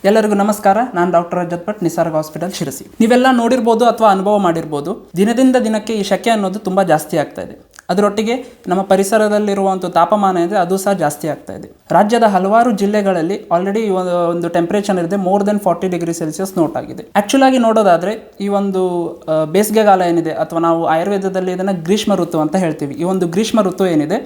ಎಲ್ಲರಿಗೂ ನಮಸ್ಕಾರ. ನಾನು ಡಾಕ್ಟರ್ ರಜತ್ ಭಟ್, ನಿಸರ್ಗ ಹಾಸ್ಪಿಟಲ್ ಶಿರಸಿ. ನೀವೆಲ್ಲ ನೋಡಿರ್ಬೋದು ಅಥವಾ ಅನುಭವ ಮಾಡಿರ್ಬೋದು, ದಿನದಿಂದ ದಿನಕ್ಕೆ ಈ ಶೆಕೆ ಅನ್ನೋದು ತುಂಬ ಜಾಸ್ತಿ ಆಗ್ತಾ ಇದೆ. ಅದರೊಟ್ಟಿಗೆ ನಮ್ಮ ಪರಿಸರದಲ್ಲಿರುವಂಥ ತಾಪಮಾನ ಇದೆ, ಅದು ಸಹ ಜಾಸ್ತಿ ಆಗ್ತಾ ಇದೆ. ರಾಜ್ಯದ ಹಲವಾರು ಜಿಲ್ಲೆಗಳಲ್ಲಿ ಆಲ್ರೆಡಿ ಒಂದು ಟೆಂಪರೇಚರ್ ಇದೆ more than 40 degree Celsius note ಆಗಿದೆ. ಆ್ಯಕ್ಚುಲ್ ಆಗಿ ನೋಡೋದಾದರೆ ಈ ಒಂದು ಬೇಸಿಗೆಗಾಲ ಏನಿದೆ, ಅಥವಾ ನಾವು ಆಯುರ್ವೇದದಲ್ಲಿ ಇದನ್ನು ಗ್ರೀಷ್ಮ ಋತು ಅಂತ ಹೇಳ್ತೀವಿ. ಈ ಒಂದು ಗ್ರೀಷ್ಮ ಋತು ಏನಿದೆ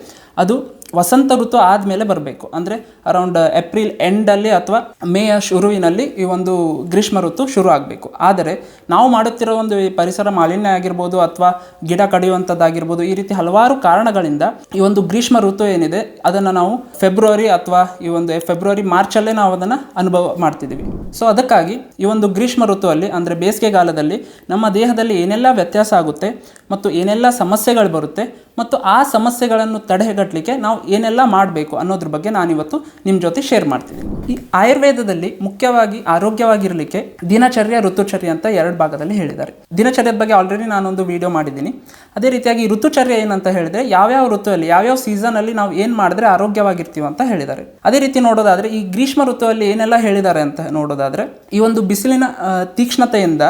ಅದು ವಸಂತ ಋತು ಆದಮೇಲೆ ಬರಬೇಕು. ಅಂದರೆ ಅರೌಂಡ್ ಏಪ್ರಿಲ್ ಎಂಡಲ್ಲಿ ಅಥವಾ ಮೇಯ ಶುರುವಿನಲ್ಲಿ ಈ ಒಂದು ಗ್ರೀಷ್ಮ ಋತು ಶುರು ಆಗಬೇಕು. ಆದರೆ ನಾವು ಮಾಡುತ್ತಿರೋ ಒಂದು ಈ ಪರಿಸರ ಮಾಲಿನ್ಯ ಆಗಿರ್ಬೋದು ಅಥವಾ ಗಿಡ ಕಡಿಯುವಂಥದ್ದಾಗಿರ್ಬೋದು, ಈ ರೀತಿ ಹಲವಾರು ಕಾರಣಗಳಿಂದ ಈ ಒಂದು ಗ್ರೀಷ್ಮ ಋತು ಏನಿದೆ ಅದನ್ನು ನಾವು ಫೆಬ್ರವರಿ ಅಥವಾ ಈ ಒಂದು ಫೆಬ್ರವರಿ ಮಾರ್ಚಲ್ಲೇ ನಾವು ಅದನ್ನು ಅನುಭವ ಮಾಡ್ತಿದ್ದೀವಿ. ಸೊ ಅದಕ್ಕಾಗಿ ಈ ಒಂದು ಗ್ರೀಷ್ಮ ಋತುವಲ್ಲಿ ಅಂದರೆ ಬೇಸಿಗೆಗಾಲದಲ್ಲಿ ನಮ್ಮ ದೇಹದಲ್ಲಿ ಏನೆಲ್ಲ ವ್ಯತ್ಯಾಸ ಆಗುತ್ತೆ ಮತ್ತು ಏನೆಲ್ಲ ಸಮಸ್ಯೆಗಳು ಬರುತ್ತೆ ಮತ್ತು ಆ ಸಮಸ್ಯೆಗಳನ್ನು ತಡೆಗಟ್ಟಲಿಕ್ಕೆ ನಾವು ಏನೆಲ್ಲ ಮಾಡಬೇಕು ಅನ್ನೋದ್ರ ಬಗ್ಗೆ ನಾನಿವತ್ತು ನಿಮ್ಮ ಜೊತೆ ಶೇರ್ ಮಾಡ್ತೀನಿ. ಈ ಆಯುರ್ವೇದದಲ್ಲಿ ಮುಖ್ಯವಾಗಿ ಆರೋಗ್ಯವಾಗಿರಲಿಕ್ಕೆ ದಿನಚರ್ಯ, ಋತುಚರ್ಯ ಅಂತ 2 ಭಾಗದಲ್ಲಿ ಹೇಳಿದ್ದಾರೆ. ದಿನಚರ್ಯದ ಬಗ್ಗೆ ಆಲ್ರೆಡಿ ನಾನೊಂದು ವಿಡಿಯೋ ಮಾಡಿದ್ದೀನಿ. ಅದೇ ರೀತಿಯಾಗಿ ಋತುಚರ್ಯ ಏನಂತ ಹೇಳಿದರೆ ಯಾವ್ಯಾವ ಋತುವಲ್ಲಿ ಯಾವ್ಯಾವ ಸೀಸನಲ್ಲಿ ನಾವು ಏನು ಮಾಡಿದ್ರೆ ಆರೋಗ್ಯವಾಗಿರ್ತೀವಿ ಅಂತ ಹೇಳಿದ್ದಾರೆ. ಅದೇ ರೀತಿ ನೋಡೋದಾದರೆ ಈ ಗ್ರೀಷ್ಮ ಋತುವಲ್ಲಿ ಏನೆಲ್ಲ ಹೇಳಿದ್ದಾರೆ ಅಂತ ನೋಡೋದಾದರೆ, ಈ ಒಂದು ಬಿಸಿಲಿನ ತೀಕ್ಷ್ಣತೆಯಿಂದ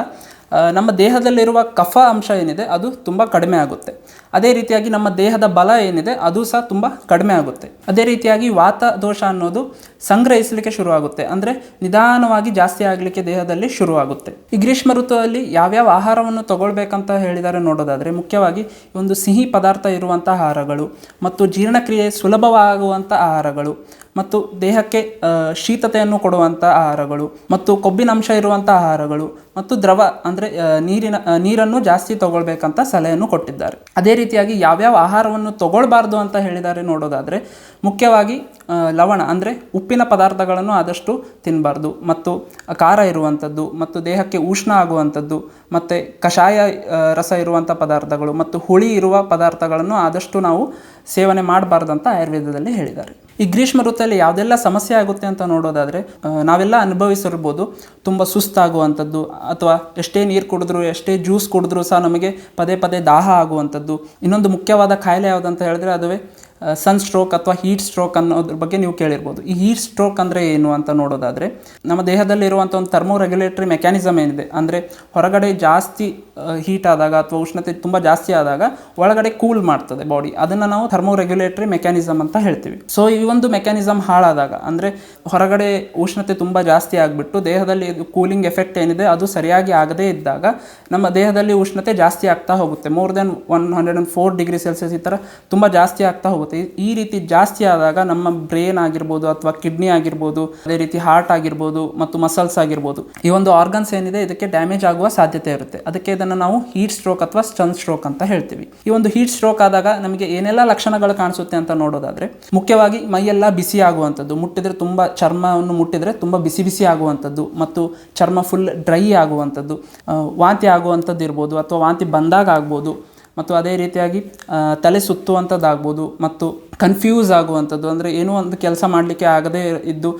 ನಮ್ಮ ದೇಹದಲ್ಲಿರುವ ಕಫ ಅಂಶ ಏನಿದೆ ಅದು ತುಂಬ ಕಡಿಮೆ ಆಗುತ್ತೆ. ಅದೇ ರೀತಿಯಾಗಿ ನಮ್ಮ ದೇಹದ ಬಲ ಏನಿದೆ ಅದು ಸಹ ತುಂಬ ಕಡಿಮೆ ಆಗುತ್ತೆ. ಅದೇ ರೀತಿಯಾಗಿ ವಾತ ದೋಷ ಅನ್ನೋದು ಸಂಗ್ರಹಿಸಲಿಕ್ಕೆ ಶುರುವಾಗುತ್ತೆ, ಅಂದರೆ ನಿಧಾನವಾಗಿ ಜಾಸ್ತಿ ಆಗಲಿಕ್ಕೆ ದೇಹದಲ್ಲಿ ಶುರುವಾಗುತ್ತೆ. ಈ ಗ್ರೀಷ್ಮ ಋತುವಲ್ಲಿ ಯಾವ್ಯಾವ ಆಹಾರವನ್ನು ತಗೊಳ್ಬೇಕಂತ ಹೇಳಿದ್ದಾರೆ ನೋಡೋದಾದರೆ, ಮುಖ್ಯವಾಗಿ ಒಂದು ಸಿಹಿ ಪದಾರ್ಥ ಇರುವಂಥ ಆಹಾರಗಳು ಮತ್ತು ಜೀರ್ಣಕ್ರಿಯೆ ಸುಲಭವಾಗುವಂಥ ಆಹಾರಗಳು ಮತ್ತು ದೇಹಕ್ಕೆ ಶೀತತೆಯನ್ನು ಕೊಡುವಂಥ ಆಹಾರಗಳು ಮತ್ತು ಕೊಬ್ಬಿನಂಶ ಇರುವಂಥ ಆಹಾರಗಳು ಮತ್ತು ದ್ರವ ಅಂದರೆ ನೀರನ್ನು ಜಾಸ್ತಿ ತಗೊಳ್ಬೇಕಂತ ಸಲಹೆಯನ್ನು ಕೊಟ್ಟಿದ್ದಾರೆ. ಅದೇ ರೀತಿಯಾಗಿ ಯಾವ್ಯಾವ ಆಹಾರವನ್ನು ತಗೊಳ್ಬಾರ್ದು ಅಂತ ಹೇಳಿದ್ದಾರೆ ನೋಡೋದಾದರೆ, ಮುಖ್ಯವಾಗಿ ಲವಣ ಅಂದರೆ ಉಪ್ಪಿನ ಪದಾರ್ಥಗಳನ್ನು ಆದಷ್ಟು ತಿನ್ನಬಾರ್ದು, ಮತ್ತು ಖಾರ ಇರುವಂಥದ್ದು ಮತ್ತು ದೇಹಕ್ಕೆ ಉಷ್ಣ ಆಗುವಂಥದ್ದು ಮತ್ತು ಕಷಾಯ ರಸ ಇರುವಂಥ ಪದಾರ್ಥಗಳು ಮತ್ತು ಹುಳಿ ಇರುವ ಪದಾರ್ಥಗಳನ್ನು ಆದಷ್ಟು ನಾವು ಸೇವನೆ ಮಾಡಬಾರ್ದು ಅಂತ ಆಯುರ್ವೇದದಲ್ಲಿ ಹೇಳಿದ್ದಾರೆ. ಈ ಗ್ರೀಷ್ಮ ಋತುವಲ್ಲಿ ಯಾವುದೆಲ್ಲ ಸಮಸ್ಯೆ ಆಗುತ್ತೆ ಅಂತ ನೋಡೋದಾದರೆ, ನಾವೆಲ್ಲ ಅನುಭವಿಸಿರ್ಬೋದು ತುಂಬ ಸುಸ್ತಾಗುವಂಥದ್ದು, ಅಥವಾ ಎಷ್ಟೇ ನೀರು ಕುಡಿದ್ರೂ ಎಷ್ಟೇ ಜ್ಯೂಸ್ ಕುಡಿದ್ರೂ ಸಹ ನಮಗೆ ಪದೇ ಪದೇ ದಾಹ ಆಗುವಂಥದ್ದು. ಇನ್ನೊಂದು ಮುಖ್ಯವಾದ ಕಾಯಿಲೆ ಯಾವುದಂತ ಹೇಳಿದ್ರೆ ಅದುವೇ ಸನ್ ಸ್ಟ್ರೋಕ್ ಅಥವಾ ಹೀಟ್ ಸ್ಟ್ರೋಕ್ ಅನ್ನೋದ್ರ ಬಗ್ಗೆ ನೀವು ಕೇಳಿರ್ಬೋದು. ಈ ಹೀಟ್ ಸ್ಟ್ರೋಕ್ ಅಂದರೆ ಏನು ಅಂತ ನೋಡೋದಾದರೆ, ನಮ್ಮ ದೇಹದಲ್ಲಿರುವಂಥ ಒಂದು ಥರ್ಮೋ ರೆಗ್ಯುಲೇಟರಿ ಮೆಕ್ಯಾನಿಸಮ್ ಏನಿದೆ, ಅಂದರೆ ಹೊರಗಡೆ ಜಾಸ್ತಿ ಹೀಟ್ ಆದಾಗ ಅಥವಾ ಉಷ್ಣತೆ ತುಂಬ ಜಾಸ್ತಿ ಆದಾಗ ಒಳಗಡೆ ಕೂಲ್ ಮಾಡ್ತದೆ ಬಾಡಿ, ಅದನ್ನು ನಾವು ಥರ್ಮೋ ರೆಗ್ಯುಲೇಟರಿ ಮೆಕ್ಯಾನಿಸಮ್ ಅಂತ ಹೇಳ್ತೀವಿ. ಸೊ ಈ ಒಂದು ಮೆಕ್ಯಾನಿಸಮ್ ಹಾಳಾದಾಗ, ಅಂದರೆ ಹೊರಗಡೆ ಉಷ್ಣತೆ ತುಂಬ ಜಾಸ್ತಿ ಆಗಿಬಿಟ್ಟು ದೇಹದಲ್ಲಿ ಕೂಲಿಂಗ್ ಎಫೆಕ್ಟ್ ಏನಿದೆ ಅದು ಸರಿಯಾಗಿ ಆಗದೇ ಇದ್ದಾಗ ನಮ್ಮ ದೇಹದಲ್ಲಿ ಉಷ್ಣತೆ ಜಾಸ್ತಿ ಆಗ್ತಾ ಹೋಗುತ್ತೆ. ಮೋರ್ ದೆನ್ 104 ಡಿಗ್ರಿ ಸೆಲ್ಸಿಯಸ್ ಈ ಥರ ತುಂಬ ಜಾಸ್ತಿ ಆಗ್ತಾ ಹೋಗುತ್ತೆ. ಈ ರೀತಿ ಜಾಸ್ತಿ ಆದಾಗ ನಮ್ಮ ಬ್ರೇನ್ ಆಗಿರ್ಬೋದು ಅಥವಾ ಕಿಡ್ನಿ ಆಗಿರ್ಬೋದು, ಅದೇ ರೀತಿ ಹಾರ್ಟ್ ಆಗಿರ್ಬೋದು ಮತ್ತು ಮಸಲ್ಸ್ ಆಗಿರ್ಬೋದು, ಈ ಒಂದು ಆರ್ಗನ್ಸ್ ಏನಿದೆ ಇದಕ್ಕೆ ಡ್ಯಾಮೇಜ್ ಆಗುವ ಸಾಧ್ಯತೆ ಇರುತ್ತೆ. ಅದಕ್ಕೆ ಇದನ್ನು ನಾವು ಹೀಟ್ ಸ್ಟ್ರೋಕ್ ಅಥವಾ ಸನ್ ಸ್ಟ್ರೋಕ್ ಅಂತ ಹೇಳ್ತೀವಿ. ಈ ಒಂದು ಹೀಟ್ ಸ್ಟ್ರೋಕ್ ಆದಾಗ ನಮಗೆ ಏನೆಲ್ಲ ಲಕ್ಷಣಗಳು ಕಾಣಿಸುತ್ತೆ ಅಂತ ನೋಡೋದಾದ್ರೆ, ಮುಖ್ಯವಾಗಿ ಮೈಯೆಲ್ಲ ಬಿಸಿ ಆಗುವಂಥದ್ದು, ಮುಟ್ಟಿದ್ರೆ ತುಂಬ ಚರ್ಮವನ್ನು ಮುಟ್ಟಿದ್ರೆ ತುಂಬ ಬಿಸಿ ಬಿಸಿ ಆಗುವಂಥದ್ದು ಮತ್ತು ಚರ್ಮ ಫುಲ್ ಡ್ರೈ ಆಗುವಂಥದ್ದು, ವಾಂತಿ ಆಗುವಂಥದ್ದು ಇರ್ಬೋದು ಅಥವಾ ವಾಂತಿ ಬಂದಾಗ ಆಗ್ಬೋದು, ಮತ್ತು ಅದೇ ರೀತಿಯಾಗಿ ತಲೆ ಸುತ್ತುವಂಥದ್ದಾಗ್ಬೋದು ಮತ್ತು ಕನ್ಫ್ಯೂಸ್ ಆಗುವಂಥದ್ದು, ಅಂದರೆ ಏನೋ ಒಂದು ಕೆಲಸ ಮಾಡಲಿಕ್ಕೆ ಆಗದೇ ಇದ್ದು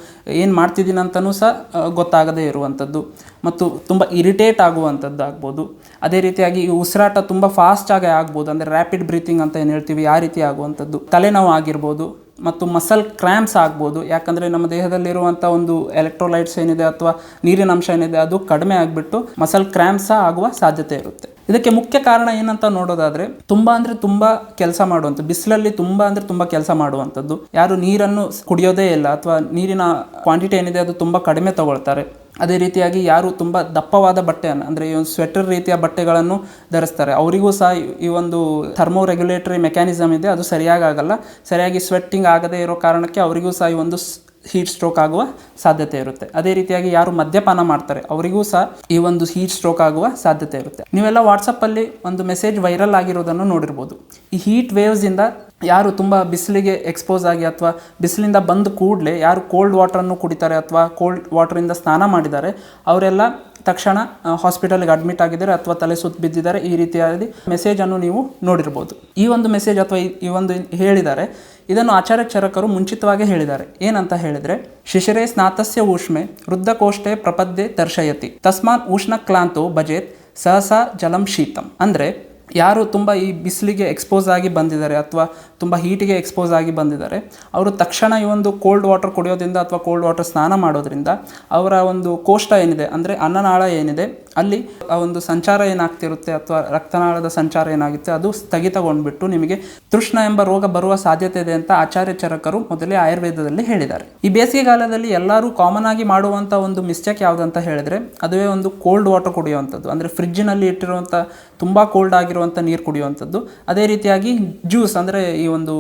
ಏನು ಮಾಡ್ತಿದ್ದೀನಿ ಅಂತಲೂ ಸಹ ಗೊತ್ತಾಗದೇ ಇರುವಂಥದ್ದು ಮತ್ತು ತುಂಬ ಇರಿಟೇಟ್ ಆಗುವಂಥದ್ದು ಆಗ್ಬೋದು. ಅದೇ ರೀತಿಯಾಗಿ ಈ ಉಸಿರಾಟ ತುಂಬ ಫಾಸ್ಟಾಗಿ ಆಗ್ಬೋದು, ಅಂದರೆ ರ್ಯಾಪಿಡ್ ಬ್ರೀತಿಂಗ್ ಅಂತ ಏನು ಹೇಳ್ತೀವಿ ಆ ರೀತಿ ಆಗುವಂಥದ್ದು, ತಲೆನೋವು ಆಗಿರ್ಬೋದು ಮತ್ತು ಮಸಲ್ ಕ್ರ್ಯಾಂಪ್ಸ್ ಆಗ್ಬೋದು. ಯಾಕಂದರೆ ನಮ್ಮ ದೇಹದಲ್ಲಿರುವಂಥ ಒಂದು ಎಲೆಕ್ಟ್ರೋಲೈಟ್ಸ್ ಏನಿದೆ ಅಥವಾ ನೀರಿನ ಅಂಶ ಏನಿದೆ ಅದು ಕಡಿಮೆ ಆಗಿಬಿಟ್ಟು ಮಸಲ್ ಕ್ರ್ಯಾಂಪ್ಸ್ ಆಗುವ ಸಾಧ್ಯತೆ ಇರುತ್ತೆ. ಇದಕ್ಕೆ ಮುಖ್ಯ ಕಾರಣ ಏನಂತ ನೋಡೋದಾದರೆ, ತುಂಬ ಅಂದರೆ ತುಂಬ ಕೆಲಸ ಮಾಡುವಂಥದ್ದು, ಬಿಸಿಲಲ್ಲಿ ತುಂಬ ಅಂದರೆ ತುಂಬ ಕೆಲಸ ಮಾಡುವಂಥದ್ದು, ಯಾರು ನೀರನ್ನು ಕುಡಿಯೋದೇ ಇಲ್ಲ ಅಥವಾ ನೀರಿನ ಕ್ವಾಂಟಿಟಿ ಏನಿದೆ ಅದು ತುಂಬ ಕಡಿಮೆ ತಗೊಳ್ತಾರೆ. ಅದೇ ರೀತಿಯಾಗಿ ಯಾರು ತುಂಬ ದಪ್ಪವಾದ ಬಟ್ಟೆಯನ್ನು, ಅಂದರೆ ಈ ಒಂದು ಸ್ವೆಟರ್ ರೀತಿಯ ಬಟ್ಟೆಗಳನ್ನು ಧರಿಸ್ತಾರೆ, ಅವರಿಗೂ ಸಹ ಈ ಒಂದು ಥರ್ಮೋ ರೆಗ್ಯುಲೇಟರಿ ಮೆಕ್ಯಾನಿಸಮ್ ಇದೆ ಅದು ಸರಿಯಾಗಿ ಆಗಲ್ಲ. ಸರಿಯಾಗಿ ಸ್ವೆಟ್ಟಿಂಗ್ ಆಗದೇ ಇರೋ ಕಾರಣಕ್ಕೆ ಅವರಿಗೂ ಸಹ ಈ ಒಂದು ಹೀಟ್ ಸ್ಟ್ರೋಕ್ ಆಗುವ ಸಾಧ್ಯತೆ ಇರುತ್ತೆ. ಅದೇ ರೀತಿಯಾಗಿ ಯಾರು ಮದ್ಯಪಾನ ಮಾಡ್ತಾರೆ ಅವರಿಗೂ ಸಹ ಈ ಒಂದು ಹೀಟ್ ಸ್ಟ್ರೋಕ್ ಆಗುವ ಸಾಧ್ಯತೆ ಇರುತ್ತೆ. ನೀವೆಲ್ಲ ವಾಟ್ಸಪ್ಪಲ್ಲಿ ಒಂದು ಮೆಸೇಜ್ ವೈರಲ್ ಆಗಿರೋದನ್ನು ನೋಡಿರ್ಬೋದು. ಈ ಹೀಟ್ ವೇವ್ಸಿಂದ ಯಾರು ತುಂಬ ಬಿಸಿಲಿಗೆ ಎಕ್ಸ್ಪೋಸ್ ಆಗಿ ಅಥವಾ ಬಿಸಿಲಿಂದ ಬಂದ ಕೂಡಲೇ ಯಾರು ಕೋಲ್ಡ್ ವಾಟರನ್ನು ಕುಡಿತಾರೆ ಅಥವಾ ಕೋಲ್ಡ್ ವಾಟರಿಂದ ಸ್ನಾನ ಮಾಡಿದ್ದಾರೆ ಅವರೆಲ್ಲ ತಕ್ಷಣ ಹಾಸ್ಪಿಟಲ್ಗೆ ಅಡ್ಮಿಟ್ ಆಗಿದ್ದಾರೆ ಅಥವಾ ತಲೆ ಸುತ್ತು ಬಿದ್ದಿದ್ದಾರೆ. ಈ ರೀತಿಯಾಗಿ ಮೆಸೇಜನ್ನು ನೀವು ನೋಡಿರ್ಬೋದು. ಈ ಒಂದು ಮೆಸೇಜ್ ಅಥವಾ ಈ ಒಂದು ಹೇಳಿದ್ದಾರೆ, ಇದನ್ನು ಆಚಾರ್ಯ ಚರಕರು ಮುಂಚಿತವಾಗಿ ಹೇಳಿದ್ದಾರೆ. ಏನಂತ ಹೇಳಿದರೆ, ಶಿಶಿರೇ ಸ್ನಾತಸ್ಯ ಊಷ್ಮೆ ವೃದ್ಧಕೋಷ್ಠೆ ಪ್ರಪದ್ಯೆ ದರ್ಶಯತಿ ತಸ್ಮಾತ್ ಉಷ್ಣಕ್ಲಾಂತೋ ಭಜೇತ್ ಸಹಸಾ ಜಲಂ ಶೀತಂ. ಅಂದರೆ ಯಾರು ತುಂಬ ಈ ಬಿಸಿಲಿಗೆ ಎಕ್ಸ್ಪೋಸ್ ಆಗಿ ಬಂದಿದ್ದಾರೆ ಅಥವಾ ತುಂಬ ಹೀಟಿಗೆ ಎಕ್ಸ್ಪೋಸ್ ಆಗಿ ಬಂದಿದ್ದಾರೆ, ಅವರು ತಕ್ಷಣ ಈ ಒಂದು ಕೋಲ್ಡ್ ವಾಟರ್ ಕುಡಿಯೋದ್ರಿಂದ ಅಥವಾ ಕೋಲ್ಡ್ ವಾಟರ್ ಸ್ನಾನ ಮಾಡೋದ್ರಿಂದ ಅವರ ಒಂದು ಕೋಷ್ಠ ಏನಿದೆ ಅಂದರೆ ಅನ್ನನಾಳ ಏನಿದೆ ಅಲ್ಲಿ ಆ ಒಂದು ಸಂಚಾರ ಏನಾಗ್ತಿರುತ್ತೆ ಅಥವಾ ರಕ್ತನಾಳದ ಸಂಚಾರ ಏನಾಗುತ್ತೆ ಅದು ಸ್ಥಗಿತಗೊಂಡ್ಬಿಟ್ಟು ನಿಮಗೆ ತೃಷ್ಣ ಎಂಬ ರೋಗ ಬರುವ ಸಾಧ್ಯತೆ ಇದೆ ಅಂತ ಆಚಾರ್ಯ ಚರಕರು ಮೊದಲೇ ಆಯುರ್ವೇದದಲ್ಲಿ ಹೇಳಿದ್ದಾರೆ. ಈ ಬೇಸಿಗೆಗಾಲದಲ್ಲಿ ಎಲ್ಲರೂ ಕಾಮನ್ ಆಗಿ ಮಾಡುವಂಥ ಒಂದು ಮಿಸ್ಟೇಕ್ ಯಾವುದಂತ ಹೇಳಿದ್ರೆ ಅದುವೇ ಒಂದು ಕೋಲ್ಡ್ ವಾಟರ್ ಕುಡಿಯುವಂಥದ್ದು, ಅಂದರೆ ಫ್ರಿಡ್ಜಿನಲ್ಲಿ ಇಟ್ಟಿರುವಂಥ ತುಂಬ ಕೋಲ್ಡ್ ಆಗಿರುವಂಥ ನೀರು ಕುಡಿಯುವಂಥದ್ದು. ಅದೇ ರೀತಿಯಾಗಿ ಜ್ಯೂಸ್ ಅಂದರೆ ಈ ಒಂದು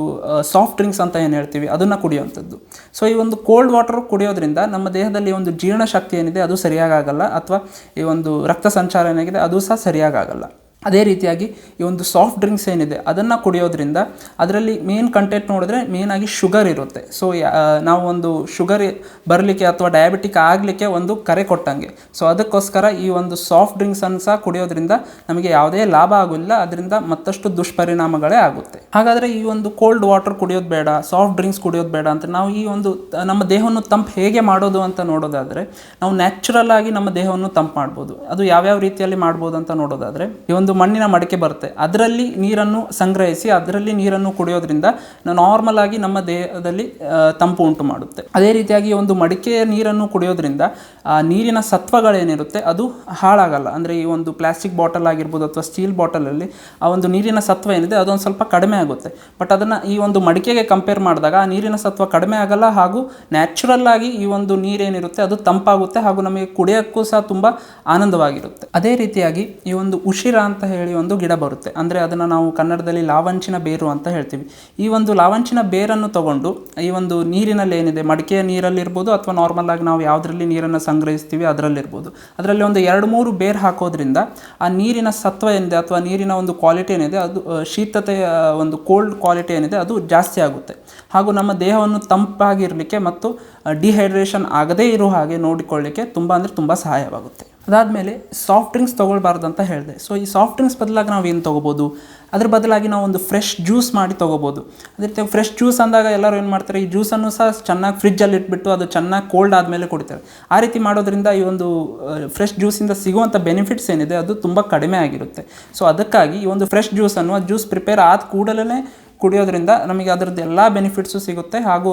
ಸಾಫ್ಟ್ ಡ್ರಿಂಕ್ಸ್ ಅಂತ ಏನು ಹೇಳ್ತೀವಿ ಅದನ್ನು ಕುಡಿಯುವಂಥದ್ದು. ಸೊ ಈ ಒಂದು ಕೋಲ್ಡ್ ವಾಟರ್ ಕುಡಿಯೋದ್ರಿಂದ ನಮ್ಮ ದೇಹದಲ್ಲಿ ಒಂದು ಜೀರ್ಣಶಕ್ತಿ ಏನಿದೆ ಅದು ಸರಿಯಾಗಲ್ಲ, ಅಥವಾ ಈ ಒಂದು ರಕ್ತ ಸಂಚಾರ ಏನಾಗಿದೆ ಅದು ಸಹ ಸರಿಯಾಗಲ್ಲ. ಅದೇ ರೀತಿಯಾಗಿ ಈ ಒಂದು ಸಾಫ್ಟ್ ಡ್ರಿಂಕ್ಸ್ ಏನಿದೆ ಅದನ್ನು ಕುಡಿಯೋದ್ರಿಂದ ಅದರಲ್ಲಿ ಮೇನ್ ಕಂಟೆಂಟ್ ನೋಡಿದ್ರೆ ಮೇನಾಗಿ ಶುಗರ್ ಇರುತ್ತೆ. ಸೊ ನಾವು ಒಂದು ಶುಗರ್ ಬರಲಿಕ್ಕೆ ಅಥವಾ ಡಯಾಬಿಟಿಕ್ ಆಗಲಿಕ್ಕೆ ಒಂದು ಕರೆ ಕೊಟ್ಟಂಗೆ. ಸೊ ಅದಕ್ಕೋಸ್ಕರ ಈ ಒಂದು ಸಾಫ್ಟ್ ಡ್ರಿಂಕ್ಸನ್ನು ಸಹ ಕುಡಿಯೋದ್ರಿಂದ ನಮಗೆ ಯಾವುದೇ ಲಾಭ ಆಗೋಲ್ಲ, ಅದರಿಂದ ಮತ್ತಷ್ಟು ದುಷ್ಪರಿಣಾಮಗಳೇ ಆಗುತ್ತೆ. ಹಾಗಾದರೆ ಈ ಒಂದು ಕೋಲ್ಡ್ ವಾಟರ್ ಕುಡಿಯೋದು ಬೇಡ, ಸಾಫ್ಟ್ ಡ್ರಿಂಕ್ಸ್ ಕುಡಿಯೋದು ಬೇಡ ಅಂತ ನಾವು ಈ ಒಂದು ನಮ್ಮ ದೇಹವನ್ನು ತಂಪು ಹೇಗೆ ಮಾಡೋದು ಅಂತ ನೋಡೋದಾದರೆ ನಾವು ನ್ಯಾಚುರಲ್ ಆಗಿ ನಮ್ಮ ದೇಹವನ್ನು ತಂಪು ಮಾಡ್ಬೋದು. ಅದು ಯಾವ್ಯಾವ ರೀತಿಯಲ್ಲಿ ಮಾಡ್ಬೋದು ಅಂತ ನೋಡೋದಾದರೆ ಈ ಒಂದು ಮಣ್ಣಿನ ಮಡಿಕೆ ಬರುತ್ತೆ, ಅದರಲ್ಲಿ ನೀರನ್ನು ಸಂಗ್ರಹಿಸಿ ಅದರಲ್ಲಿ ನೀರನ್ನು ಕುಡಿಯೋದ್ರಿಂದ ನಾರ್ಮಲ್ ಆಗಿ ನಮ್ಮ ದೇಹದಲ್ಲಿ ತಂಪು ಉಂಟು ಮಾಡುತ್ತೆ. ಅದೇ ರೀತಿಯಾಗಿ ಒಂದು ಮಡಿಕೆಯ ನೀರನ್ನು ಕುಡಿಯೋದ್ರಿಂದ ಆ ನೀರಿನ ಸತ್ವಗಳೇನಿರುತ್ತೆ ಅದು ಹಾಳಾಗಲ್ಲ. ಅಂದರೆ ಈ ಒಂದು ಪ್ಲಾಸ್ಟಿಕ್ ಬಾಟಲ್ ಆಗಿರ್ಬೋದು ಅಥವಾ ಸ್ಟೀಲ್ ಬಾಟಲಲ್ಲಿ ಆ ಒಂದು ನೀರಿನ ಸತ್ವ ಏನಿದೆ ಅದೊಂದು ಸ್ವಲ್ಪ ಕಡಿಮೆ ಆಗುತ್ತೆ. ಬಟ್ ಅದನ್ನು ಈ ಒಂದು ಮಡಿಕೆಗೆ ಕಂಪೇರ್ ಮಾಡಿದಾಗ ಆ ನೀರಿನ ಸತ್ವ ಕಡಿಮೆ ಆಗಲ್ಲ, ಹಾಗೂ ನ್ಯಾಚುರಲ್ ಆಗಿ ಈ ಒಂದು ನೀರೇನಿರುತ್ತೆ ಅದು ತಂಪಾಗುತ್ತೆ, ಹಾಗೂ ನಮಗೆ ಕುಡಿಯೋಕ್ಕೂ ಸಹ ತುಂಬ ಆನಂದವಾಗಿರುತ್ತೆ. ಅದೇ ರೀತಿಯಾಗಿ ಈ ಒಂದು ಉಶಿರ ಅಂತ ಹೇಳಿ ಒಂದು ಗಿಡ ಬರುತ್ತೆ, ಅಂದರೆ ಅದನ್ನು ನಾವು ಕನ್ನಡದಲ್ಲಿ ಲಾವಂಚಿನ ಬೇರು ಅಂತ ಹೇಳ್ತೀವಿ. ಈ ಒಂದು ಲಾವಂಚಿನ ಬೇರನ್ನು ತಗೊಂಡು ಈ ಒಂದು ನೀರಿನಲ್ಲಿ ಏನಿದೆ ಮಡಿಕೆಯ ನೀರಲ್ಲಿರ್ಬೋದು ಅಥವಾ ನಾರ್ಮಲ್ ಆಗಿ ನಾವು ಯಾವುದರಲ್ಲಿ ನೀರನ್ನು ಸಂಗ್ರಹಿಸ್ತೀವಿ ಅದರಲ್ಲಿರ್ಬೋದು, ಅದರಲ್ಲಿ ಒಂದು 2-3 ಬೇರು ಹಾಕೋದ್ರಿಂದ ಆ ನೀರಿನ ಸತ್ವ ಏನಿದೆ ಅಥವಾ ನೀರಿನ ಒಂದು ಕ್ವಾಲಿಟಿ ಏನಿದೆ ಅದು ಶೀತತೆಯ ಒಂದು ಕೋಲ್ಡ್ ಕ್ವಾಲಿಟಿ ಏನಿದೆ ಅದು ಜಾಸ್ತಿ ಆಗುತ್ತೆ, ಹಾಗೂ ನಮ್ಮ ದೇಹವನ್ನು ತಂಪಾಗಿರಲಿಕ್ಕೆ ಮತ್ತು ಡಿಹೈಡ್ರೇಷನ್ ಆಗದೇ ಇರೋ ಹಾಗೆ ನೋಡಿಕೊಳ್ಳಿಕ್ಕೆ ತುಂಬ ಅಂದರೆ ತುಂಬ ಸಹಾಯವಾಗುತ್ತೆ. ಅದಾದಮೇಲೆ ಸಾಫ್ಟ್ ಡ್ರಿಂಕ್ಸ್ ತೊಗೊಳ್ಬಾರ್ದು ಅಂತ ಹೇಳಿದೆ. ಸೊ ಈ ಸಾಫ್ಟ್ ಡ್ರಿಂಕ್ಸ್ ಬದಲಾಗಿ ನಾವು ಏನು ತೊಗೋಬೋದು, ಅದ್ರ ಬದಲಾಗಿ ನಾವು ಒಂದು ಫ್ರೆಶ್ ಜ್ಯೂಸ್ ಮಾಡಿ ತೊಗೋಬೋದು. ಅದೇ ರೀತಿ ಫ್ರೆಶ್ ಜ್ಯೂಸ್ ಅಂದಾಗ ಎಲ್ಲರೂ ಏನು ಮಾಡ್ತಾರೆ, ಈ ಜ್ಯೂಸನ್ನು ಸಹ ಚೆನ್ನಾಗಿ ಫ್ರಿಜ್ಜಲ್ಲಿ ಇಟ್ಬಿಟ್ಟು ಅದು ಚೆನ್ನಾಗಿ ಕೋಲ್ಡ್ ಆದಮೇಲೆ ಕುಡಿತಾರೆ. ಆ ರೀತಿ ಮಾಡೋದ್ರಿಂದ ಈ ಒಂದು ಫ್ರೆಶ್ ಜ್ಯೂಸಿಂದ ಸಿಗುವಂಥ ಬೆನಿಫಿಟ್ಸ್ ಏನಿದೆ ಅದು ತುಂಬ ಕಡಿಮೆ ಆಗಿರುತ್ತೆ. ಸೊ ಅದಕ್ಕಾಗಿ ಈ ಒಂದು ಫ್ರೆಶ್ ಜ್ಯೂಸನ್ನು ಆ ಜ್ಯೂಸ್ ಪ್ರಿಪೇರ್ ಆದ ಕೂಡಲೇ ಕುಡಿಯೋದ್ರಿಂದ ನಮಗೆ ಅದರದ್ದು ಎಲ್ಲ ಬೆನಿಫಿಟ್ಸು ಸಿಗುತ್ತೆ, ಹಾಗೂ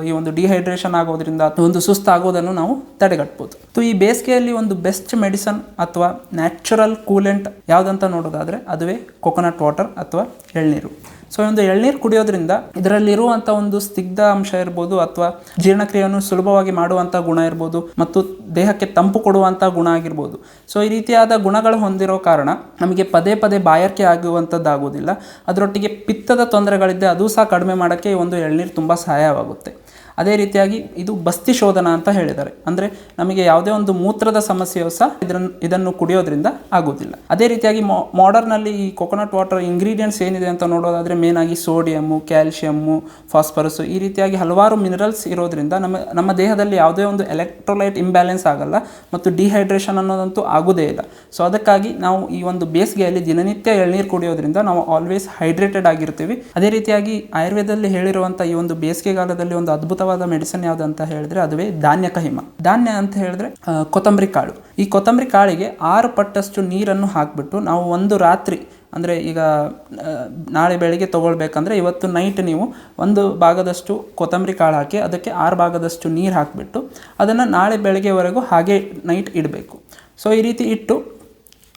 ಈ ಒಂದು ಡಿಹೈಡ್ರೇಷನ್ ಆಗೋದ್ರಿಂದ ಒಂದು ಸುಸ್ತಾಗೋದನ್ನು ನಾವು ತಡೆಗಟ್ಬೋದು. ಈ ಬೇಸಿಗೆಯಲ್ಲಿ ಒಂದು ಬೆಸ್ಟ್ ಮೆಡಿಸನ್ ಅಥವಾ ನ್ಯಾಚುರಲ್ ಕೂಲೆಂಟ್ ಯಾವುದಂತ ನೋಡೋದಾದರೆ ಅದುವೇ ಕೊಕೊನಟ್ ವಾಟರ್ ಅಥವಾ ಎಳ್ನೀರು. ಸೊ ಒಂದು ಎಳ್ನೀರು ಕುಡಿಯೋದ್ರಿಂದ ಇದರಲ್ಲಿರುವಂಥ ಒಂದು ಸ್ನಿಗ್ಧ ಅಂಶ ಇರ್ಬೋದು ಅಥವಾ ಜೀರ್ಣಕ್ರಿಯೆಯನ್ನು ಸುಲಭವಾಗಿ ಮಾಡುವಂಥ ಗುಣ ಇರ್ಬೋದು ಮತ್ತು ದೇಹಕ್ಕೆ ತಂಪು ಕೊಡುವಂಥ ಗುಣ ಆಗಿರ್ಬೋದು. ಸೊ ಈ ರೀತಿಯಾದ ಗುಣಗಳು ಹೊಂದಿರೋ ಕಾರಣ ನಮಗೆ ಪದೇ ಪದೇ ಬಾಯಾರಿಕೆ ಆಗುವಂಥದ್ದಾಗೋದಿಲ್ಲ. ಅದರೊಟ್ಟಿಗೆ ಪಿತ್ತದ ತೊಂದರೆಗಳಿದ್ದೆ ಅದು ಸಹ ಕಡಿಮೆ ಮಾಡೋಕ್ಕೆ ಈ ಒಂದು ಎಳ್ನೀರು ತುಂಬ ಸಹಾಯವಾಗುತ್ತೆ. ಅದೇ ರೀತಿಯಾಗಿ ಇದು ಬಸ್ತಿ ಶೋಧನ ಅಂತ ಹೇಳಿದ್ದಾರೆ, ಅಂದರೆ ನಮಗೆ ಯಾವುದೇ ಒಂದು ಮೂತ್ರದ ಸಮಸ್ಯೆಯು ಸಹ ಇದನ್ನು ಕುಡಿಯೋದ್ರಿಂದ ಆಗೋದಿಲ್ಲ. ಅದೇ ರೀತಿಯಾಗಿ ಮಾಡರ್ನಲ್ಲಿ ಈ ಕೊಕೊನಟ್ ವಾಟರ್ ಇಂಗ್ರೀಡಿಯೆಂಟ್ಸ್ ಏನಿದೆ ಅಂತ ನೋಡೋದಾದರೆ ಮೇನಾಗಿ ಸೋಡಿಯಮ್ಮು, ಕ್ಯಾಲ್ಶಿಯಮ್ಮು, ಫಾಸ್ಫರಸ್ಸು ಈ ರೀತಿಯಾಗಿ ಹಲವಾರು ಮಿನರಲ್ಸ್ ಇರೋದ್ರಿಂದ ನಮ್ಮ ದೇಹದಲ್ಲಿ ಯಾವುದೇ ಒಂದು ಎಲೆಕ್ಟ್ರೋಲೈಟ್ ಇಂಬ್ಯಾಲೆನ್ಸ್ ಆಗಲ್ಲ ಮತ್ತು ಡಿಹೈಡ್ರೇಷನ್ ಅನ್ನೋದಂತೂ ಆಗೋದೇ ಇಲ್ಲ. ಸೊ ಅದಕ್ಕಾಗಿ ನಾವು ಈ ಒಂದು ಬೇಸಿಗೆಯಲ್ಲಿ ದಿನನಿತ್ಯ ಎಳ್ನೀರು ಕುಡಿಯೋದ್ರಿಂದ ನಾವು ಆಲ್ವೇಸ್ ಹೈಡ್ರೇಟೆಡ್ ಆಗಿರ್ತೀವಿ. ಅದೇ ರೀತಿಯಾಗಿ ಆಯುರ್ವೇದದಲ್ಲಿ ಹೇಳಿರುವಂಥ ಈ ಒಂದು ಬೇಸಿಗೆಗಾಲದಲ್ಲಿ ಒಂದು ಅದ್ಭುತವಾದ ಮೆಡಿಸಿನ್ ಯಾವುದು ಅಂತ ಹೇಳಿದ್ರೆ ಅದುವೇ ಧಾನ್ಯಕ ಹಿಮ. ಧಾನ್ಯ ಅಂತ ಹೇಳಿದ್ರೆ ಕೊತ್ತಂಬರಿ ಕಾಳು. ಈ ಕೊತ್ತಂಬರಿ ಕಾಳಿಗೆ 6 ಪಟ್ಟಷ್ಟು ನೀರನ್ನು ಹಾಕಿಬಿಟ್ಟು ನಾವು ಒಂದು ರಾತ್ರಿ, ಅಂದರೆ ಈಗ ನಾಳೆ ಬೆಳಿಗ್ಗೆ ತೊಗೊಳ್ಬೇಕಂದ್ರೆ ಇವತ್ತು ನೈಟ್ ನೀವು 1 ಭಾಗದಷ್ಟು ಕೊತ್ತಂಬರಿ ಕಾಳು ಹಾಕಿ ಅದಕ್ಕೆ 6 ಭಾಗದಷ್ಟು ನೀರು ಹಾಕಿಬಿಟ್ಟು ಅದನ್ನು ನಾಳೆ ಬೆಳಗ್ಗೆವರೆಗೂ ಹಾಗೆ ನೈಟ್ ಇಡಬೇಕು. ಸೊ ಈ ರೀತಿ ಇಟ್ಟು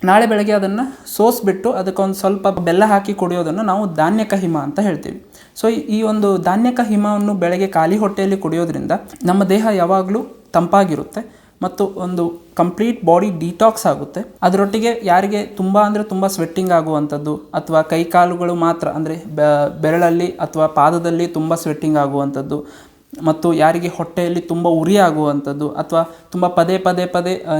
ನಾಳೆ ಬೆಳಗ್ಗೆ ಅದನ್ನು ಸೋಸಿಬಿಟ್ಟು ಅದಕ್ಕೊಂದು ಸ್ವಲ್ಪ ಬೆಲ್ಲ ಹಾಕಿ ಕುಡಿಯೋದನ್ನು ನಾವು ಧಾನ್ಯಕ ಹಿಮ ಅಂತ ಹೇಳ್ತೀವಿ. ಸೊ ಈ ಒಂದು ಧಾನ್ಯಕ ಹಿಮವನ್ನು ಬೆಳಗ್ಗೆ ಖಾಲಿ ಹೊಟ್ಟೆಯಲ್ಲಿ ಕುಡಿಯೋದ್ರಿಂದ ನಮ್ಮ ದೇಹ ಯಾವಾಗಲೂ ತಂಪಾಗಿರುತ್ತೆ ಮತ್ತು ಒಂದು ಕಂಪ್ಲೀಟ್ ಬಾಡಿ ಡಿಟಾಕ್ಸ್ ಆಗುತ್ತೆ. ಅದರೊಟ್ಟಿಗೆ ಯಾರಿಗೆ ತುಂಬ ಅಂದರೆ ತುಂಬ ಸ್ವೆಟ್ಟಿಂಗ್ ಆಗುವಂಥದ್ದು ಅಥವಾ ಕೈಕಾಲುಗಳು ಮಾತ್ರ ಅಂದರೆ ಬೆರಳಲ್ಲಿ ಅಥವಾ ಪಾದದಲ್ಲಿ ತುಂಬ ಸ್ವೆಟ್ಟಿಂಗ್ ಆಗುವಂಥದ್ದು ಮತ್ತು ಯಾರಿಗೆ ಹೊಟ್ಟೆಯಲ್ಲಿ ತುಂಬ ಉರಿ ಆಗುವಂಥದ್ದು ಅಥವಾ ತುಂಬ ಪದೇ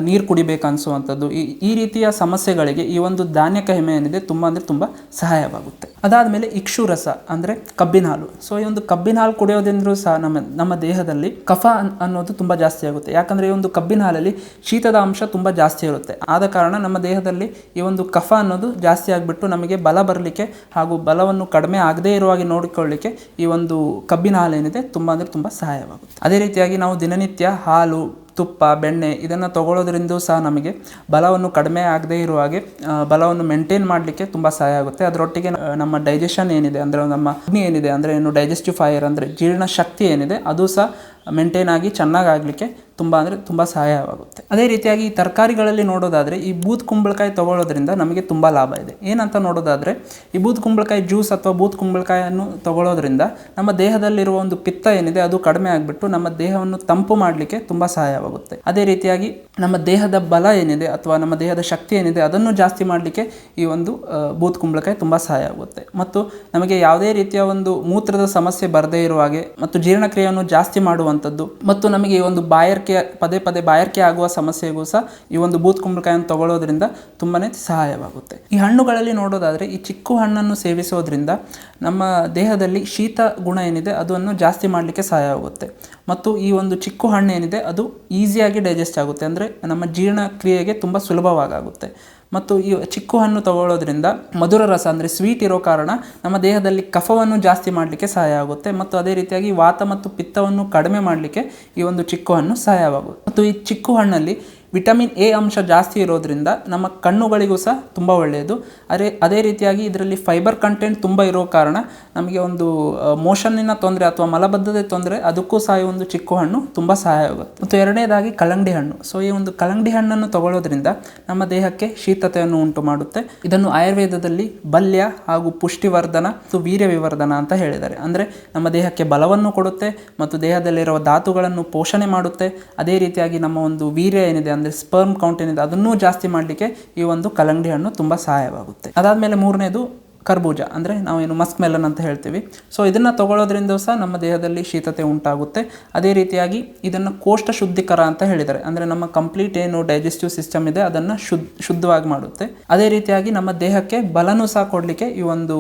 ನೀರು ಕುಡಿಬೇಕು ಅನಿಸುವಂಥದ್ದು ಈ ರೀತಿಯ ಸಮಸ್ಯೆಗಳಿಗೆ ಈ ಒಂದು ಧಾನ್ಯಕ ಹಿಮ ಏನಿದೆ ತುಂಬ ಅಂದರೆ ತುಂಬ ಸಹಾಯವಾಗುತ್ತೆ. ಅದಾದಮೇಲೆ ಇಕ್ಷು ರಸ ಅಂದರೆ ಕಬ್ಬಿನ ಹಾಲು. ಸೊ ಈ ಒಂದು ಕಬ್ಬಿನ ಹಾಲು ಕುಡಿಯೋದ್ರಿಂದಲೂ ಸಹ ನಮ್ಮ ದೇಹದಲ್ಲಿ ಕಫ ಅನ್ನೋದು ತುಂಬ ಜಾಸ್ತಿ ಆಗುತ್ತೆ. ಯಾಕಂದರೆ ಈ ಒಂದು ಕಬ್ಬಿನ ಹಾಲಲ್ಲಿ ಶೀತದ ಅಂಶ ತುಂಬ ಜಾಸ್ತಿ ಇರುತ್ತೆ. ಆದ ಕಾರಣ ನಮ್ಮ ದೇಹದಲ್ಲಿ ಈ ಒಂದು ಕಫ ಅನ್ನೋದು ಜಾಸ್ತಿ ಆಗಿಬಿಟ್ಟು ನಮಗೆ ಬಲ ಬರಲಿಕ್ಕೆ ಹಾಗೂ ಬಲವನ್ನು ಕಡಿಮೆ ಆಗದೇ ಇರುವಾಗೆ ನೋಡಿಕೊಳ್ಳಲಿಕ್ಕೆ ಈ ಒಂದು ಕಬ್ಬಿನ ಹಾಲು ಏನಿದೆ ತುಂಬ ಅಂದರೆ ತುಂಬ ಸಹಾಯವಾಗುತ್ತೆ. ಅದೇ ರೀತಿಯಾಗಿ ನಾವು ದಿನನಿತ್ಯ ಹಾಲು, ತುಪ್ಪ, ಬೆಣ್ಣೆ ಇದನ್ನು ತಗೊಳ್ಳೋದ್ರಿಂದ ಸಹ ನಮಗೆ ಬಲವನ್ನು ಕಡಿಮೆ ಆಗದೇ ಇರುವ ಹಾಗೆ ಬಲವನ್ನು ಮೇಂಟೈನ್ ಮಾಡಲಿಕ್ಕೆ ತುಂಬ ಸಹಾಯ ಆಗುತ್ತೆ. ಅದರೊಟ್ಟಿಗೆ ನಮ್ಮ ಡೈಜೆಷನ್ ಏನಿದೆ ಅಂದರೆ ನಮ್ಮ ಅಗ್ನಿ ಏನಿದೆ ಅಂದರೆ ಏನು ಡೈಜೆಸ್ಟಿವ್ ಫೈರ್ ಅಂದರೆ ಜೀರ್ಣ ಶಕ್ತಿ ಏನಿದೆ ಅದು ಸಹ ಮೇಂಟೈನ್ ಆಗಿ ಚೆನ್ನಾಗಾಗಲಿಕ್ಕೆ ತುಂಬ ಸಹಾಯವಾಗುತ್ತೆ. ಅದೇ ರೀತಿಯಾಗಿ ಈ ತರಕಾರಿಗಳಲ್ಲಿ ನೋಡೋದಾದರೆ ಈ ಬೂದ್ ಕುಂಬಳಕಾಯಿ ತೊಗೊಳ್ಳೋದ್ರಿಂದ ನಮಗೆ ತುಂಬ ಲಾಭ ಇದೆ. ಏನಂತ ನೋಡೋದಾದರೆ ಈ ಬೂದ್ ಕುಂಬಳಕಾಯಿ ಜ್ಯೂಸ್ ಅಥವಾ ಬೂದ್ ಕುಂಬಳಕಾಯಿಯನ್ನು ತೊಗೊಳ್ಳೋದ್ರಿಂದ ನಮ್ಮ ದೇಹದಲ್ಲಿರುವ ಒಂದು ಪಿತ್ತ ಏನಿದೆ ಅದು ಕಡಿಮೆ ಆಗಿಬಿಟ್ಟು ನಮ್ಮ ದೇಹವನ್ನು ತಂಪು ಮಾಡಲಿಕ್ಕೆ ತುಂಬ ಸಹಾಯವಾಗುತ್ತೆ. ಅದೇ ರೀತಿಯಾಗಿ ನಮ್ಮ ದೇಹದ ಬಲ ಏನಿದೆ ಅಥವಾ ನಮ್ಮ ದೇಹದ ಶಕ್ತಿ ಏನಿದೆ ಅದನ್ನು ಜಾಸ್ತಿ ಮಾಡಲಿಕ್ಕೆ ಈ ಒಂದು ಬೂದ್ ಕುಂಬಳಕಾಯಿ ತುಂಬ ಸಹಾಯ ಆಗುತ್ತೆ. ಮತ್ತು ನಮಗೆ ಯಾವುದೇ ರೀತಿಯ ಒಂದು ಮೂತ್ರದ ಸಮಸ್ಯೆ ಬರದೇ ಇರುವ ಹಾಗೆ ಮತ್ತು ಜೀರ್ಣಕ್ರಿಯೆಯನ್ನು ಜಾಸ್ತಿ ಮಾಡುವಂಥದ್ದು ಮತ್ತು ನಮಗೆ ಈ ಒಂದು ಪದೇ ಪದೇ ಬಾಯಾರಿಕೆ ಆಗುವ ಸಮಸ್ಯೆಗೂ ಸಹ ಈ ಒಂದು ಬೂದ್ ಕುಂಬಳಕಾಯಿಯನ್ನು ತಗೊಳ್ಳೋದ್ರಿಂದ ತುಂಬನೇ ಸಹಾಯವಾಗುತ್ತೆ. ಈ ಹಣ್ಣುಗಳಲ್ಲಿ ನೋಡೋದಾದರೆ ಈ ಚಿಕ್ಕು ಹಣ್ಣನ್ನು ಸೇವಿಸೋದ್ರಿಂದ ನಮ್ಮ ದೇಹದಲ್ಲಿ ಶೀತ ಗುಣ ಏನಿದೆ ಅದನ್ನು ಜಾಸ್ತಿ ಮಾಡಲಿಕ್ಕೆ ಸಹಾಯ ಆಗುತ್ತೆ. ಮತ್ತು ಈ ಒಂದು ಚಿಕ್ಕು ಹಣ್ಣು ಏನಿದೆ ಅದು ಈಸಿಯಾಗಿ ಡೈಜೆಸ್ಟ್ ಆಗುತ್ತೆ, ಅಂದರೆ ನಮ್ಮ ಜೀರ್ಣಕ್ರಿಯೆಗೆ ತುಂಬ ಸುಲಭವಾಗುತ್ತೆ. ಮತ್ತು ಈ ಚಿಕ್ಕು ಹಣ್ಣು ತಗೊಳ್ಳೋದ್ರಿಂದ ಮಧುರ ರಸ ಅಂದರೆ ಸ್ವೀಟ್ ಇರೋ ಕಾರಣ ನಮ್ಮ ದೇಹದಲ್ಲಿ ಕಫವನ್ನು ಜಾಸ್ತಿ ಮಾಡಲಿಕ್ಕೆ ಸಹಾಯ ಆಗುತ್ತೆ. ಮತ್ತು ಅದೇ ರೀತಿಯಾಗಿ ವಾತ ಮತ್ತು ಪಿತ್ತವನ್ನು ಕಡಿಮೆ ಮಾಡಲಿಕ್ಕೆ ಈ ಒಂದು ಚಿಕ್ಕು ಹಣ್ಣು ಸಹಾಯವಾಗುತ್ತೆ. ಮತ್ತು ಈ ಚಿಕ್ಕು ಹಣ್ಣಲ್ಲಿ ವಿಟಮಿನ್ ಎ ಅಂಶ ಜಾಸ್ತಿ ಇರೋದ್ರಿಂದ ನಮ್ಮ ಕಣ್ಣುಗಳಿಗೂ ಸಹ ತುಂಬ ಒಳ್ಳೆಯದು. ಅದೇ ರೀತಿಯಾಗಿ ಇದರಲ್ಲಿ ಫೈಬರ್ ಕಂಟೆಂಟ್ ತುಂಬ ಇರೋ ಕಾರಣ ನಮಗೆ ಒಂದು ಮೋಷನ್ನಿನ ತೊಂದರೆ ಅಥವಾ ಮಲಬದ್ಧತೆ ತೊಂದರೆ ಅದಕ್ಕೂ ಸಹ ಈ ಒಂದು ಚಿಕ್ಕು ಹಣ್ಣು ತುಂಬ ಸಹಾಯ ಆಗುತ್ತೆ. ಮತ್ತು ಎರಡನೇದಾಗಿ ಕಲ್ಲಂಗಡಿ ಹಣ್ಣು. ಸೊ ಈ ಒಂದು ಕಲ್ಲಂಗಡಿ ಹಣ್ಣನ್ನು ತಗೊಳ್ಳೋದ್ರಿಂದ ನಮ್ಮ ದೇಹಕ್ಕೆ ಶೀತತೆಯನ್ನು ಉಂಟು ಮಾಡುತ್ತೆ. ಇದನ್ನು ಆಯುರ್ವೇದದಲ್ಲಿ ಬಲ್ಯ ಹಾಗೂ ಪುಷ್ಟಿವರ್ಧನ ಮತ್ತು ವೀರ್ಯವಿವರ್ಧನ ಅಂತ ಹೇಳಿದ್ದಾರೆ. ಅಂದರೆ ನಮ್ಮ ದೇಹಕ್ಕೆ ಬಲವನ್ನು ಕೊಡುತ್ತೆ ಮತ್ತು ದೇಹದಲ್ಲಿರುವ ಧಾತುಗಳನ್ನು ಪೋಷಣೆ ಮಾಡುತ್ತೆ. ಅದೇ ರೀತಿಯಾಗಿ ನಮ್ಮ ಒಂದು ವೀರ್ಯ ಏನಿದೆ ಅಂದರೆ ಸ್ಪರ್ಮ್ ಕೌಂಟ್ ಏನಿದೆ ಅದನ್ನೂ ಜಾಸ್ತಿ ಮಾಡಲಿಕ್ಕೆ ಈ ಒಂದು ಕಲ್ಲಂಗಡಿ ಹಣ್ಣು ತುಂಬ ಸಹಾಯವಾಗುತ್ತೆ. ಅದಾದಮೇಲೆ ಮೂರನೇದು ಕರ್ಬೂಜ, ಅಂದರೆ ನಾವೇನು ಮಸ್ಕ್ ಮೆಲನ್ ಅಂತ ಹೇಳ್ತೀವಿ. ಸೊ ಇದನ್ನು ತಗೊಳ್ಳೋದ್ರಿಂದ ಸಹ ನಮ್ಮ ದೇಹದಲ್ಲಿ ಶೀತತೆ ಉಂಟಾಗುತ್ತೆ. ಅದೇ ರೀತಿಯಾಗಿ ಇದನ್ನು ಕೋಷ್ಠ ಶುದ್ಧೀಕರ ಅಂತ ಹೇಳಿದ್ದಾರೆ, ಅಂದರೆ ನಮ್ಮ ಕಂಪ್ಲೀಟ್ ಏನು ಡೈಜೆಸ್ಟಿವ್ ಸಿಸ್ಟಮ್ ಇದೆ ಅದನ್ನು ಶುದ್ಧವಾಗಿ ಮಾಡುತ್ತೆ. ಅದೇ ರೀತಿಯಾಗಿ ನಮ್ಮ ದೇಹಕ್ಕೆ ಬಲನೂ ಸಹ ಕೊಡಲಿಕ್ಕೆ ಈ ಒಂದು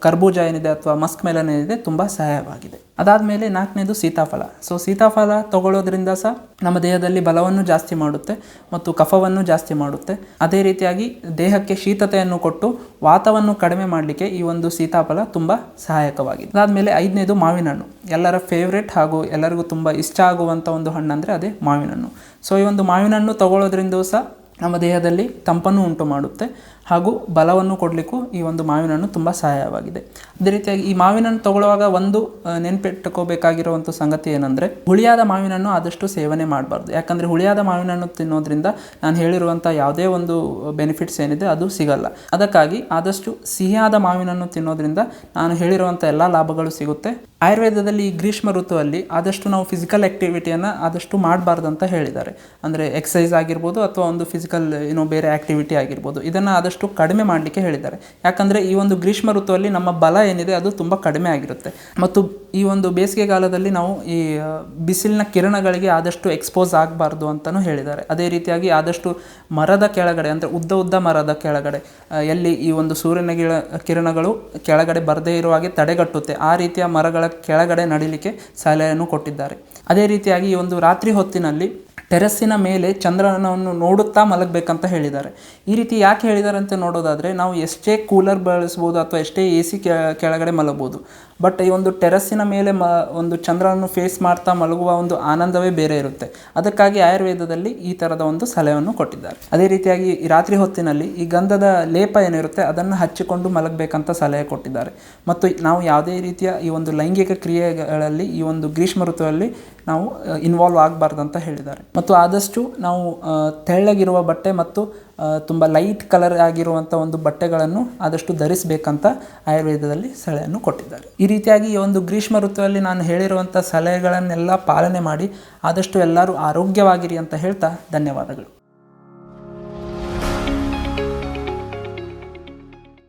ಕರ್ಬೂಜ ಏನಿದೆ ಅಥವಾ ಮಸ್ಕ್ ಮೆಲನ್ ಏನಿದೆ ತುಂಬ ಸಹಾಯವಾಗಿದೆ. ಅದಾದಮೇಲೆ ನಾಲ್ಕನೇದು ಸೀತಾಫಲ. ಸೊ ಸೀತಾಫಲ ತಗೊಳ್ಳೋದ್ರಿಂದ ಸಹ ನಮ್ಮ ದೇಹದಲ್ಲಿ ಬಲವನ್ನು ಜಾಸ್ತಿ ಮಾಡುತ್ತೆ ಮತ್ತು ಕಫವನ್ನು ಜಾಸ್ತಿ ಮಾಡುತ್ತೆ. ಅದೇ ರೀತಿಯಾಗಿ ದೇಹಕ್ಕೆ ಶೀತತೆಯನ್ನು ಕೊಟ್ಟು ವಾತವನ್ನು ಕಡಿಮೆ ಮಾಡಲಿಕ್ಕೆ ಈ ಒಂದು ಸೀತಾಫಲ ತುಂಬ ಸಹಾಯಕವಾಗಿದೆ. ಅದಾದಮೇಲೆ ಐದನೇದು ಮಾವಿನ ಹಣ್ಣು. ಎಲ್ಲರ ಫೇವ್ರೇಟ್ ಹಾಗೂ ಎಲ್ಲರಿಗೂ ತುಂಬ ಇಷ್ಟ ಆಗುವಂಥ ಒಂದು ಹಣ್ಣು ಅಂದರೆ ಅದೇ ಮಾವಿನ ಹಣ್ಣು. ಸೊ ಈ ಒಂದು ಮಾವಿನ ಹಣ್ಣು ತಗೊಳ್ಳೋದ್ರಿಂದ ಸಹ ನಮ್ಮ ದೇಹದಲ್ಲಿ ತಂಪನ್ನು ಉಂಟು ಮಾಡುತ್ತೆ ಹಾಗೂ ಬಲವನ್ನು ಕೊಡಲಿಕ್ಕೂ ಈ ಒಂದು ಮಾವಿನ ಹಣ್ಣು ತುಂಬ ಸಹಾಯವಾಗಿದೆ. ಅದೇ ರೀತಿಯಾಗಿ ಈ ಮಾವಿನ ಹಣ್ಣು ತಗೊಳ್ಳುವಾಗ ಒಂದು ನೆನಪಿಟ್ಟುಕೋಬೇಕಾಗಿರುವಂಥ ಸಂಗತಿ ಏನಂದರೆ ಹುಳಿಯಾದ ಮಾವಿನ ಹಣ್ಣು ಆದಷ್ಟು ಸೇವನೆ ಮಾಡಬಾರ್ದು. ಯಾಕಂದರೆ ಹುಳಿಯಾದ ಮಾವಿನ ಹಣ್ಣು ತಿನ್ನೋದ್ರಿಂದ ನಾನು ಹೇಳಿರುವಂಥ ಯಾವುದೇ ಒಂದು ಬೆನಿಫಿಟ್ಸ್ ಏನಿದೆ ಅದು ಸಿಗಲ್ಲ. ಅದಕ್ಕಾಗಿ ಆದಷ್ಟು ಸಿಹಿಯಾದ ಮಾವಿನ ಹಣ್ಣು ತಿನ್ನೋದ್ರಿಂದ ನಾನು ಹೇಳಿರುವಂಥ ಎಲ್ಲ ಲಾಭಗಳು ಸಿಗುತ್ತೆ. ಆಯುರ್ವೇದದಲ್ಲಿ ಈ ಗ್ರೀಷ್ಮ ಋತುವಲ್ಲಿ ಆದಷ್ಟು ನಾವು ಫಿಸಿಕಲ್ ಆ್ಯಕ್ಟಿವಿಟಿಯನ್ನು ಆದಷ್ಟು ಮಾಡಬಾರ್ದು ಅಂತ ಹೇಳಿದ್ದಾರೆ. ಅಂದರೆ ಎಕ್ಸಸೈಸ್ ಆಗಿರ್ಬೋದು ಅಥವಾ ಒಂದು ಫಿಸಿಕಲ್ ಬೇರೆ ಆ್ಯಕ್ಟಿವಿಟಿ ಆಗಿರ್ಬೋದು, ಇದನ್ನು ಆದಷ್ಟು ಕಡಿಮೆ ಮಾಡಲಿಕ್ಕೆ ಹೇಳಿದ್ದಾರೆ. ಯಾಕಂದರೆ ಈ ಒಂದು ಗ್ರೀಷ್ಮ ಋತುವಲ್ಲಿ ನಮ್ಮ ಬಲ ಏನಿದೆ ಅದು ತುಂಬ ಕಡಿಮೆ ಆಗಿರುತ್ತೆ. ಮತ್ತು ಈ ಒಂದು ಬೇಸಿಗೆಗಾಲದಲ್ಲಿ ನಾವು ಈ ಬಿಸಿಲಿನ ಕಿರಣಗಳಿಗೆ ಆದಷ್ಟು ಎಕ್ಸ್ಪೋಸ್ ಆಗಬಾರ್ದು ಅಂತಲೂ ಹೇಳಿದ್ದಾರೆ. ಅದೇ ರೀತಿಯಾಗಿ ಆದಷ್ಟು ಮರದ ಕೆಳಗಡೆ, ಅಂದರೆ ಉದ್ದ ಮರದ ಕೆಳಗಡೆ ಎಲ್ಲಿ ಈ ಒಂದು ಸೂರ್ಯನ ಕಿರಣಗಳು ಕೆಳಗಡೆ ಬರದೇ ಇರುವ ಹಾಗೆ ತಡೆಗಟ್ಟುತ್ತೆ ಆ ರೀತಿಯ ಮರಗಳ ಕೆಳಗಡೆ ನಡಿಲಿಕ್ಕೆ ಸಲಹೆಯನ್ನು ಕೊಟ್ಟಿದ್ದಾರೆ. ಅದೇ ರೀತಿಯಾಗಿ ಈ ಒಂದು ರಾತ್ರಿ ಹೊತ್ತಿನಲ್ಲಿ ಟೆರೆಸ್ಸಿನ ಮೇಲೆ ಚಂದ್ರನನ್ನು ನೋಡುತ್ತಾ ಮಲಗಬೇಕಂತ ಹೇಳಿದ್ದಾರೆ. ಈ ರೀತಿ ಯಾಕೆ ಹೇಳಿದ್ದಾರೆ ಅಂತ ನೋಡೋದಾದರೆ ನಾವು ಎಷ್ಟೇ ಕೂಲರ್ ಬಳಸ್ಬೋದು ಅಥವಾ ಎಷ್ಟೇ AC ಕೆಳಗಡೆ ಮಲಗ್ಬೋದು, ಬಟ್ ಈ ಒಂದು ಟೆರೆಸ್ಸಿನ ಮೇಲೆ ಒಂದು ಚಂದ್ರನನ್ನು ಫೇಸ್ ಮಾಡ್ತಾ ಮಲಗುವ ಒಂದು ಆನಂದವೇ ಬೇರೆ ಇರುತ್ತೆ. ಅದಕ್ಕಾಗಿ ಆಯುರ್ವೇದದಲ್ಲಿ ಈ ಥರದ ಒಂದು ಸಲಹೆಯನ್ನು ಕೊಟ್ಟಿದ್ದಾರೆ. ಅದೇ ರೀತಿಯಾಗಿ ಈ ರಾತ್ರಿ ಹೊತ್ತಿನಲ್ಲಿ ಈ ಗಂಧದ ಲೇಪ ಏನಿರುತ್ತೆ ಅದನ್ನು ಹಚ್ಚಿಕೊಂಡು ಮಲಗಬೇಕಂತ ಸಲಹೆ ಕೊಟ್ಟಿದ್ದಾರೆ. ಮತ್ತು ನಾವು ಯಾವುದೇ ರೀತಿಯ ಈ ಒಂದು ಲೈಂಗಿಕ ಕ್ರಿಯೆಗಳಲ್ಲಿ ಈ ಒಂದು ಗ್ರೀಷ್ಮ ಋತುವಲ್ಲಿ ನಾವು ಇನ್ವಾಲ್ವ್ ಆಗಬಾರ್ದು ಅಂತ ಹೇಳಿದ್ದಾರೆ. ಮತ್ತು ಆದಷ್ಟು ನಾವು ತೆಳ್ಳಗಿರುವ ಬಟ್ಟೆ ಮತ್ತು ತುಂಬ ಲೈಟ್ ಕಲರ್ ಆಗಿರುವಂಥ ಒಂದು ಬಟ್ಟೆಗಳನ್ನು ಆದಷ್ಟು ಧರಿಸಬೇಕಂತ ಆಯುರ್ವೇದದಲ್ಲಿ ಸಲಹೆಯನ್ನು ಕೊಟ್ಟಿದ್ದಾರೆ. ಈ ರೀತಿಯಾಗಿ ಈ ಒಂದು ಗ್ರೀಷ್ಮ ಋತುವಲ್ಲಿ ನಾನು ಹೇಳಿರುವಂಥ ಸಲಹೆಗಳನ್ನೆಲ್ಲ ಪಾಲನೆ ಮಾಡಿ ಆದಷ್ಟು ಎಲ್ಲರೂ ಆರೋಗ್ಯವಾಗಿರಿ ಅಂತ ಹೇಳ್ತಾ ಧನ್ಯವಾದಗಳು.